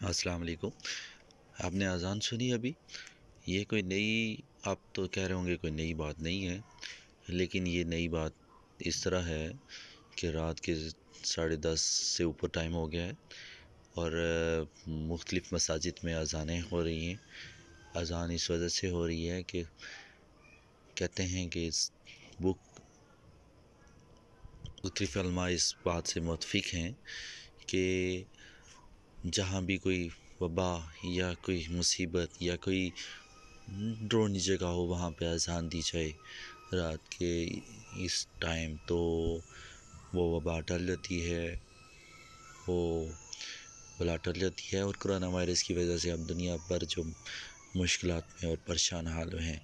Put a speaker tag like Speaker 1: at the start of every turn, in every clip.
Speaker 1: अस्सलाम वालेकुम। आपने अज़ान सुनी अभी? ये कोई नई, आप तो कह रहे होंगे कोई नई बात नहीं है, लेकिन ये नई बात इस तरह है कि रात के 10:30 से ऊपर टाइम हो गया है और मुख्तलिफ़ मसाजिद में अज़ानें हो रही हैं। अज़ान इस वजह से हो रही है कि कहते हैं कि इस बुक मुख्तलिफ़ उलमा इस बात से मुत्तफ़िक़ हैं कि जहाँ भी कोई वबा या कोई मुसीबत या कोई ड्रोनी जगह हो, वहाँ पे अज़ान दी जाए रात के इस टाइम, तो वो वबा टल जाती है, वो बला टल जाती है। और कोरोना वायरस की वजह से अब दुनिया भर जो मुश्किलात में और परेशान हाल में हैं,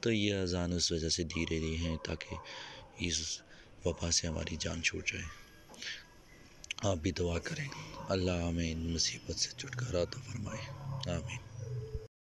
Speaker 1: तो ये अज़ान उस वजह से दी रही हैं ताकि इस वबा से हमारी जान छूट जाए। आप भी दुआ करें, अल्लाह हमें इन मुसीबत से छुटकारा अता फरमाए। आमीन।